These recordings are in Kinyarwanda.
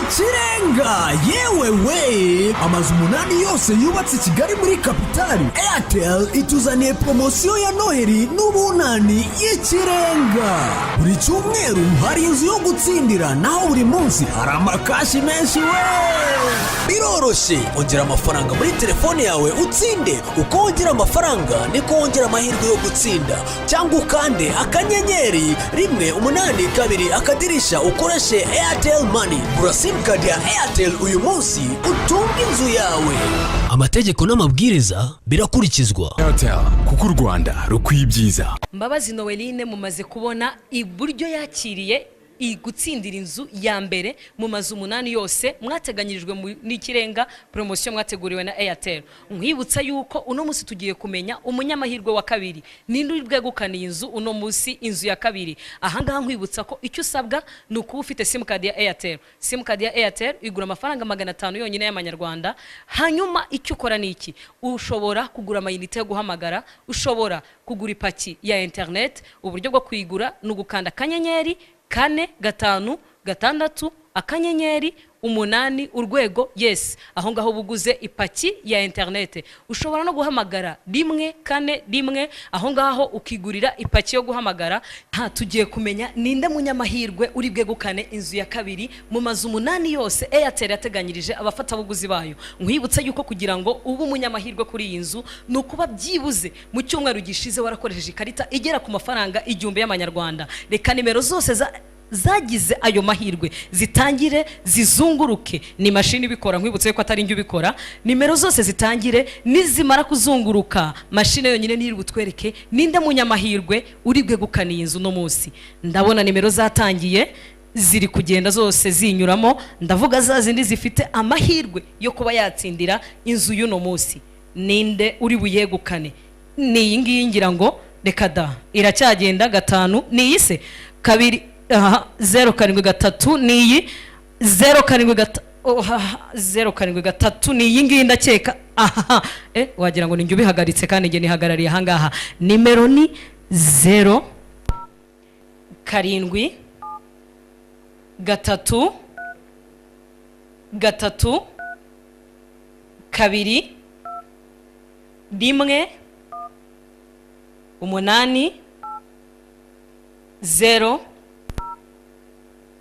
Ikirenga yewe we amazu 8 yose yubatse Kigali muri kapitali. Airtel ituzaniye promosiyo ya Noheri n'ubunani y'Ikirenga. Buri cyumweru hari inzu yo gutsindira naho buri munsi hari amakashi menshi we. Biroroshye, ongera amafaranga muri telefone yawe utsinde. Uko wongera amafaranga niko wongera amahirwe yo gutsinda. Cyangwa ukande akanyenyeri 182 akadirisha ukoreshe Airtel Money. Gura simcard ya Airtel uyu munsi utunge inzu yawe. Amategeko n'amabwiriza birakurikizwa. Airtel, kuko u Rwanda rukwibyiza. Mbabazi Noeline mumaze kubona iburyo yakiriye gutsindira inzu ya mbere mu mazu 8 yose mwateganyirijwe n'Ikirenga promotion mwateguriwe na Airtel. Nkwibutsa yuko uno munsi tugiye kumenya umunyamahirwe wa kabiri ninde uri bwegukana inzu uno munsi, inzu ya kabiri. Ahangaha nkwibutsa ko icyo usabwa ni ukuba ufite simcard ya Airtel. Simcard ya Airtel igura amafaranga 500 yonyine y'amanyarwanda. Hanyuma icyo ukora ni iki: ushobora kugura inite yo guhamagara, ushobora kugura ipaki ya interineti. Uburyo bwo kuyigura ni ugukanda akanyenyeri 456 akanyenyeri 8 urwego yes. Aho ngaho buguze ipaki ya interineti. Ushobora no guhamagara 141 aho ngaho ukigurira ipaki yo guhamagara. Tugiye kumenya ninde munyamahirwe uri bwegukane inzu ya kabiri mu mazu 8 yose Airtel yateganyirije abafata buguzi bayo. Nkwibutsa yuko kugira ngo ubu umunyamahirwe kuri iyi nzu no kuba byibuze mu cyumweru gishize warakoresheje ikarita igera ku mafaranga 1000 y'amanyarwanda. Reka nimero zose zagize ayo mahirwe zitangire zizunguruke. Ni mashini bikora, nkwibutse ko atari njye ubikora. Nimero zose zitangire, nizimara kuzunguruka mashine yonyine niri butwereke ninde munyamahirwe uri bwegukana inzu no munsi. Ndabona nimero zatangiye ziri kugenda zose zinyuramo. Ndavuga za zindi zifite amahirwe yo kuba yatsindira inzu y'uno munsi. Ninde uri buyegukane? Ni iyi ngiyi ngira ngo reka da iracyagenda 5 ni ise 2 073 niyi 073 niyi ngiyi ndakeka. Wagira ngo ninjye ubihagaritse kandi nge nihagarariye ahangaha. Nimero ni 0 7 3 2 1 8 0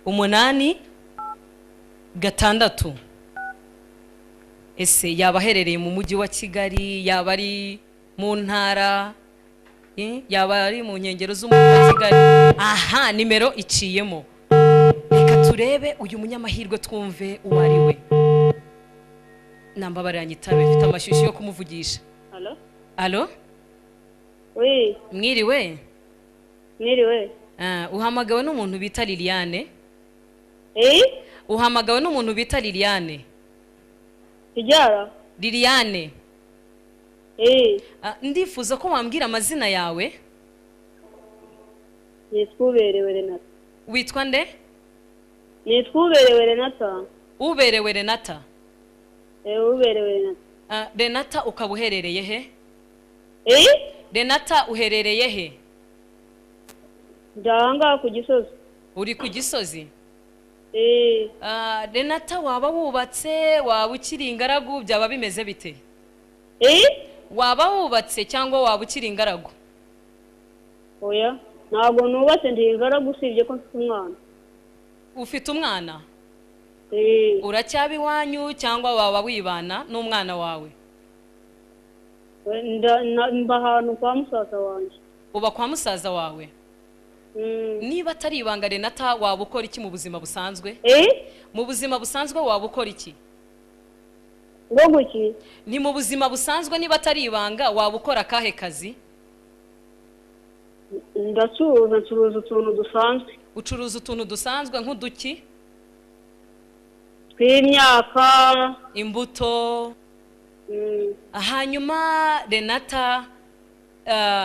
8 6. Ese yaba aherereye mu mujyi wa Kigali, yaba ari mu ntara, yaba ari mu nkengero z'umujyi wa Kigali? Aha, nimero iciyemo. Reka turebe uyu munyamahirwe twumve uwo ari we. Nambabara yanyitabe mfite amashyushyu yo kumuvugisha. Allo? Oui. Mwiriwe? Mwiriwe. Uhamagawe n'umuntu bita Liliane? Uhamagawe n'umuntu bita Liliane? Ijara? Liliane? Ndifuza ko wambwira amazina yawe. Nitwa Uberewe Renatha. Witwa nde? Nitwa Uberewe Renatha. Uberewe Renatha? Uberewe Renatha. Renatha ukaba uherereye he? Renatha uherereye he? Ndanga ku Gisozi. Uri ku Gisozi? Renatha waba wubatse, waba ukiri ingaragu, byaba bimeze bite? Waba wubatse cyangwa waba ukiri ingaragu? Oya, ntabwo nubatse ndi ingaragu usibye ko mfite umwana. Ufite umwana? Uracyaba iwanyu cyangwa waba wibana n'umwana wawe? Mba ahantu kwa musaza wanjye. Uba kwa musaza wawe? Niba atari ibanga Renatha, waba ukora iki mu buzima busanzwe? Mu buzima busanzwe waba ukora iki? Ngoguki? Ni mu buzima busanzwe, niba atari ibanga waba ukora akahe kazi? Ncuruza utuntu dusanzwe. Ucuruza utuntu dusanzwe nk'uduki? Tw'imyaka, imbuto. Hanyuma Renatha,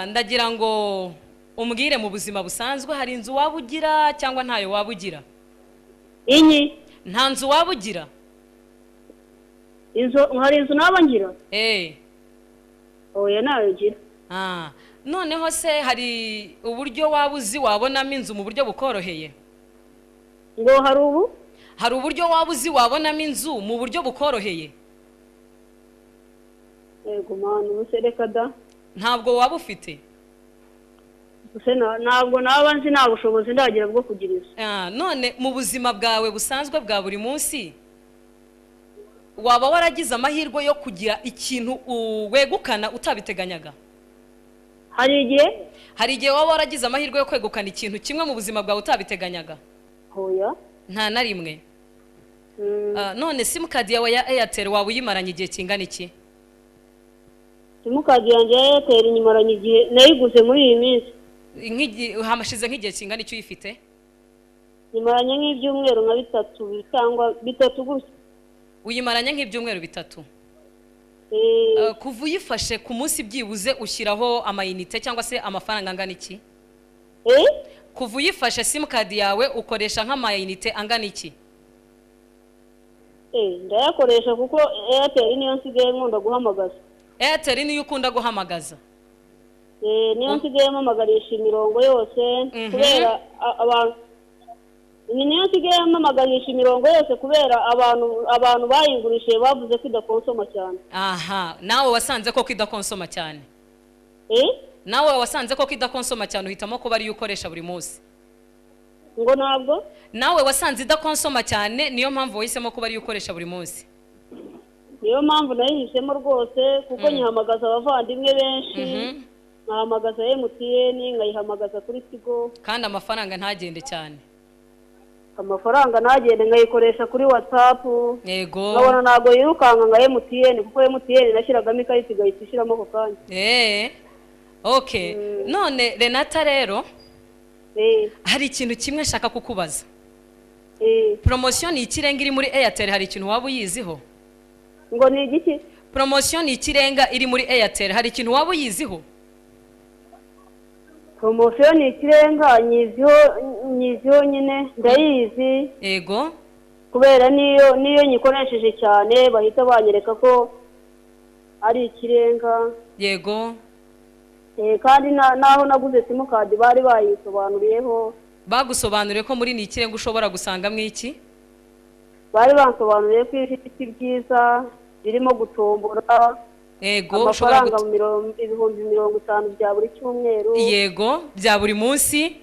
ndagira ngo umbwire mu buzima busanzwe hari inzu waba ugira cyangwa ntayo waba ugira? Nta nzu waba ugira? Hari inzu naba ngira? Oya nayo ngira. Noneho se hari uburyo waba uzi wabonamo inzu mu buryo bukoroheye? Ngo hari ubu? hari uburyo waba uzi wabonamo inzu mu buryo bukoroheye? yego mani ubusereka da. Ntabwo waba ufite? Ntabwo naba nzi nta bushobozi ndagira bwo kugira izo. None mu buzima bwawe busanzwe bwa buri munsi waba waragize amahirwe yo kugira ikintu wegukana utabiteganyaga? Hari igihe waba waragize amahirwe yo kwegukana ikintu kimwe mu buzima bwawe utabiteganyaga? Hoya. Nta na rimwe. None simukadi yawe ya Airtel waba uyimaranye igihe kingana iki? Simukadi yanjye ya Airtel nyimaranye igihe nayiguze muri iyi minsi. Hamashize nk'igihe kingana icyo uyifite? Nyimaranye nk'ibyumweru nka 3 cyangwa 3 gusa. Uyimaranye nk'ibyumweru 3? Kuva uyifashe ku munsi byibuze ushyiraho amayinite cyangwa se amafaranga angana iki? Kuva uyifashe simukadi yawe ukoresha nk'amayinite angana iki? Ndayakoresha kuko Airtel niyo nsigaye nkunda guhamagaza. Airtel niyo ukunda guhamagaza? Niyo nsigaye mpamagarisha imirongo yose kubera abantu niyo nsigaye mpamagarisha imirongo yose kubera abantu bayingurishije bavuze ko idakonsoma cyane. Nawe wasanze ko idakonsoma cyane? Nawe wasanze ko idakonsoma cyane uhitamo ko bari ukoresha buri munsi? Ngo ntabwo? Nawe wasanze idakonsoma cyane niyo mpamvu wahisemo ko bari ukoresha buri munsi? Niyo mpamvu nayihisemo rwose kuko nyihamagaza abavandimwe benshi. Nkahamagaza MTN, nkayihamagaza kuri Tigo. Kandi amafaranga ntagende cyane? Amafaranga ntagende nkayikoresha kuri WhatsApp. Yego. Nkabona ntabwo yirukanka nka MTN kuko MTN nashyiragamo ikarita igahita ishyiramo ako kanya. Okay. None Renatha rero hari ikintu kimwe nshaka kukubaza. Promotion Ikirenga iri muri Airtel hari ikintu waba uyiziho? Ngo ni igiki? Promotion Ikirenga iri muri Airtel hari ikintu waba uyiziho? Promotion Ikirenga nyiziho nyine ndayizi. Yego. Kubera niyo nyikoresheje cyane bahita banyereka ko ari Ikirenga. Yego. Kandi naho naguze simukadi bari bayisobanuriyeho. Bagusobanuriye ko muri Ikirenga ushobora gusangamo iki? Bari bansobanuriye ko ifite byiza birimo gutombora. Yego, amafaranga 50,000 bya buri cyumweru. Yego, bya buri munsi.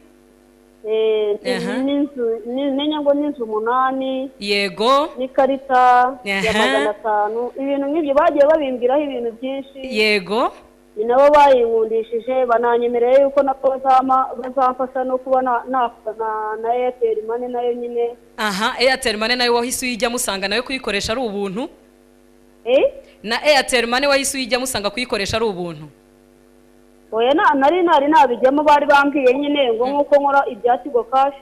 N'inzu 8. Yego. N'ikarita ya 500. Ibintu nk'ibyo bagiye babimbwiraho ibintu byinshi. Yego. Ni nabo bayinkundishije bananyemereye yuko nako bazamfasha no kuba na Airtel Money nayo nyine. Airtel Money nayo wahise uyijya musanga nayo kuyikoresha ari ubuntu? Na Airtel Money wahise uyijya musanga kuyikoresha ari ubuntu? Oya nari nabijyamo bari bambwiye nyine ngo nkuko nkora ibya Tigo Cash.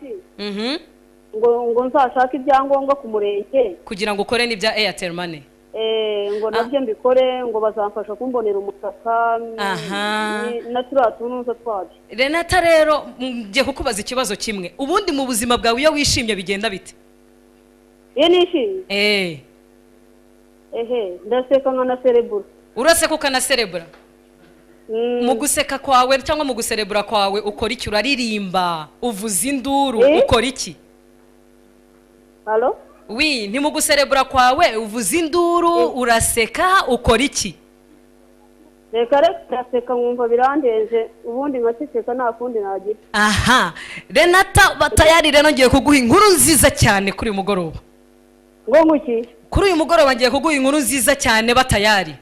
Ngo nzashaka ibyangombwa ku murenge kugira ngo ukore n'ibya Airtel Money. Ngo nabyo mbikore ngo bazamfasha kumbonera umutaka na turatunza twaje. Renatha rero ngiye kukubaza ikibazo kimwe. Ubundi mu buzima bwawe iyo wishimye bigenda bite? Nishimye? Ndaseka nkana cerebura. Uraseka ukana cerebura? Mu guseka kwawe cyangwa mu guserebura kwawe ukora iki? Uraririmba, uvuza induru, ukora iki? Halo? Oui, ni mu guserebura kwawe uvuza induru, uraseka, ukora iki? Ndaseka nkumva birandenze ubundi nkaceceka nta kundi nagira. Renatha batayari rero ngiye kuguha inkuru nziza cyane kuri uyu mugoroba. Ngo nguki? Kuri uyu mugoroba ngiye kuguha inkuru nziza cyane batayari.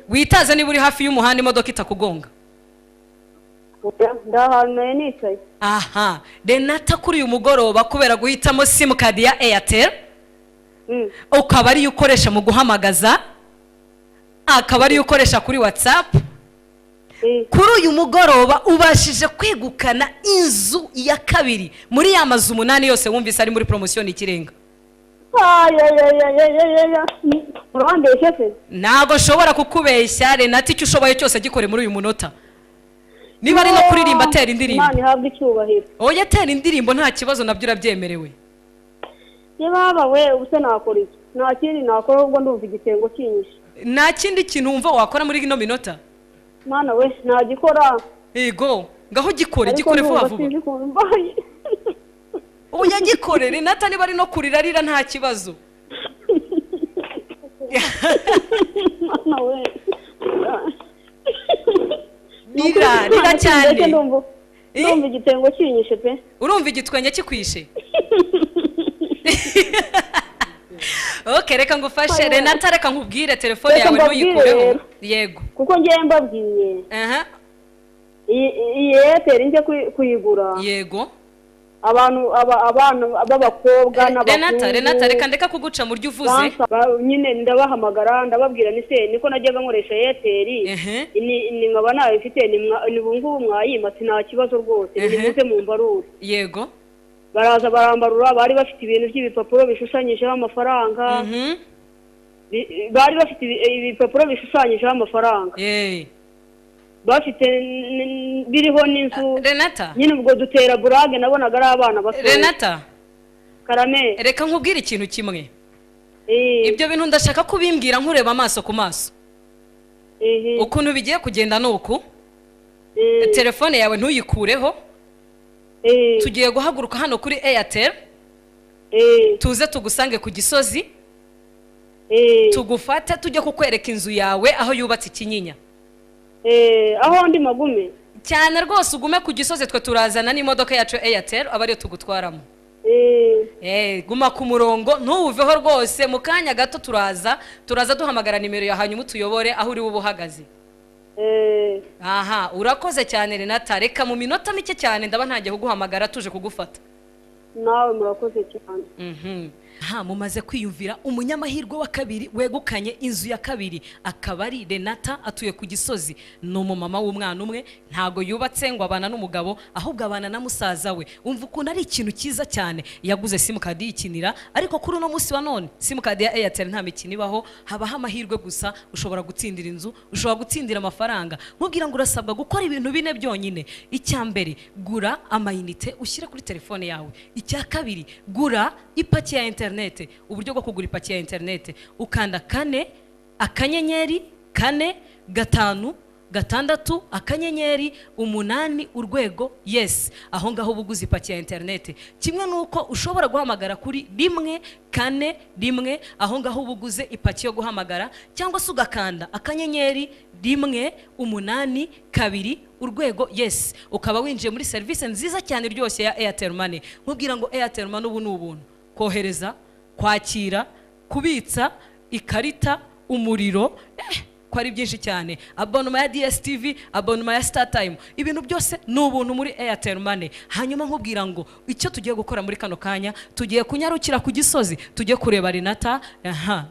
Witaze niba uri hafi y'umuhanda imodoka itakugonga. Ndahanwe nicaye. Renatha kuri uyu mugoroba kubera guhitamo simukadi ya Airtel ukaba ari ukoresha mu guhamagaza, akaba ari ukoresha kuri WhatsApp. Kuri uyu mugoroba ubashije kwegukana inzu ya kabiri muri ya mazu 8 yose wumvise ari muri promotion Ikirenga. Ntago shobora kukubeshya Renatha, icyo ushoboye cyose gikore muri uyu munota. Niba ari no kuririmba tera indirimbo. Imana ihabwe icyubahiro. Oya tera indirimbo nta kibazo nabyo urabyemerewe. Yebaba we ubuse nakora iki? Nta kindi nakora ubwo ndumva igitengo kinyishe. Nta kindi kintu wumva wakora muri ino minota? Mana we nagikora. Yego, ngaho gikore vuba vuba. ubu yagikore Renatha niba ari no kurira arira nta kibazo. Mama we. Rira cyane. Ndumva igitengo kinyishe pe. Urumva igitwenge kikwishe? Okay, reka ngufashe Renatha, reka nkubwire telefone yawe ntuyikureho. Yego. Kuko ngiye mbabwiye. Iyi Airtel nje kuyigura. Yego. Abana b'abakobwa n'abakobwa. Renatha reka ndeka kuguca mu ryo uvuze. Nyine ndabahamagara ndababwira ni se niko najyaga nkoresha Airtel. Ni nkaba nawe mfite ni bungu mwayima nta kibazo rwose. Nimuze mu mbarure. Yego. Baraza barambarura bari bafite ibintu by'ibipapuro bishushanyijeho amafaranga. Bari bafite ibipapuro bishushanyijeho amafaranga. Bafite biriho n'inzu. Renatha nyine ubwo dutera burage nabonaga ari abana bato. Renatha karame reka nkubwire ikintu kimwe. Ibyo bintu ndashaka kubimbwira nkureba amaso ku maso. Ukuntu bigiye kugenda nuko telefone yawe ntuyikureho. Tugiye guhaguruka hano kuri Airtel. Tuze tugusange ku Gisozi. Tugufata tujye kukwereka inzu yawe aho yubatse Ikinyinya. Aho ndi magume cyane rwose ugume ku Gisozi, twe turazana n'imodoka yacu Airtel aba ariyo tugutwaramo. Guma ku murongo ntuwuveho rwose, mu kanya gato turaza duhamagara nimero ya hanyuma utuyobore aho uri buhagaze. Aha, urakoze cyane Renatha, reka mu minota mike cyane ndaba ntagiye kuguhamagara tuje kugufata. Nawe murakoze cyane. Mumaze kwiyumvira umunyamahirwe wa kabiri wegukanye inzu ya kabiri, akaba ari Renatha, atuye ku Gisozi. Ni umumama w'umwana umwe, ntago yubatse ngo abana n'umugabo, ahubwo abana na musaza we. Umva ukuntu ari ikintu cyiza cyane. Yaguze simukadi yikinira, ariko kuri uno munsi wa none simukadi ya Airtel nta mikino ibaho, habaho amahirwe gusa. Ushobora gutsindira inzu, ushobora gutsindira amafaranga. Nkubwira ngo urasabwa gukora ibintu bine byonyine. Icyambere, gura inite ushyire kuri telefone yawe. Icya kabiri, gura ipaki ya interineti. Uburyo bwo kugura ipaki ya interineti, ukanda 4 akanyenyeri 4 5 6 akanyenyeri 8 urwego yes. Aho ngaho ubuguzi ipaki ya interineti. Kimwe nuko ushobora guhamagara kuri 141, aho ngaho ubuguze ipaki yo guhamagara, cyangwa se ugakanda akanyenyeri 182 urwego yes. Ukaba winjiye muri service nziza cyane ryoshye ya Airtel Money. Nkubwira ngo Airtel Money ubu n'ubuntu. Kohereza, kwakira, kubitsa, ikarita, umuriro, ko ari byinshi cyane. Abonoma ya DSTV, abonoma ya StarTime, ibintu byose n'ubuntu muri Airtel Money. Hanyuma nkubwira ngo icyo tugiye gukora muri kano kanya, tugiye kunyarukira ku Gisozi, tugiye kureba Renatha.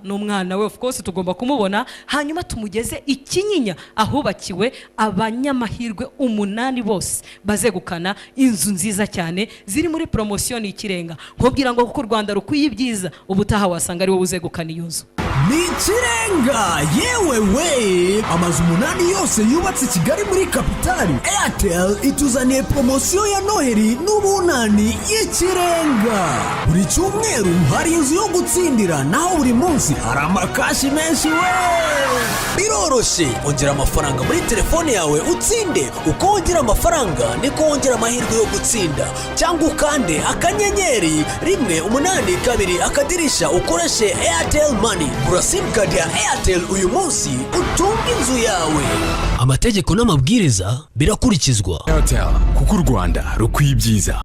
N'umwana we of course tugomba kumubona, hanyuma tumugeze Ikinyinya ahubakiwe abanyamahirwe 8 bose bazegukana inzu nziza cyane ziri muri promotion Ikirenga. Nkubwira ngo kuko u Rwanda rukwiye ibyiza, ubutaha wasanga ari wowe uzegukana iyo nzu. Ikirenga yewe we, amazu 8 yose yubatse Kigali muri kapitali. Airtel ituzaniye promosiyo ya Noheri n'ubunani y'Ikirenga. Buri cyumweru hari inzu yo gutsindira, naho buri munsi hari amakashi menshi we. Biroroshye, ongera amafaranga muri telefone yawe utsinde. Uko wongera amafaranga niko wongera amahirwe yo gutsinda. Cyangwa ukande akanyenyeri 182 akadirisha ukoreshe Airtel Money. Gura simukadi ya Airtel uyu munsi utunge inzu yawe. Amategeko n'amabwiriza birakurikizwa. Airtel, kuko u Rwanda rukwiye ibyiza.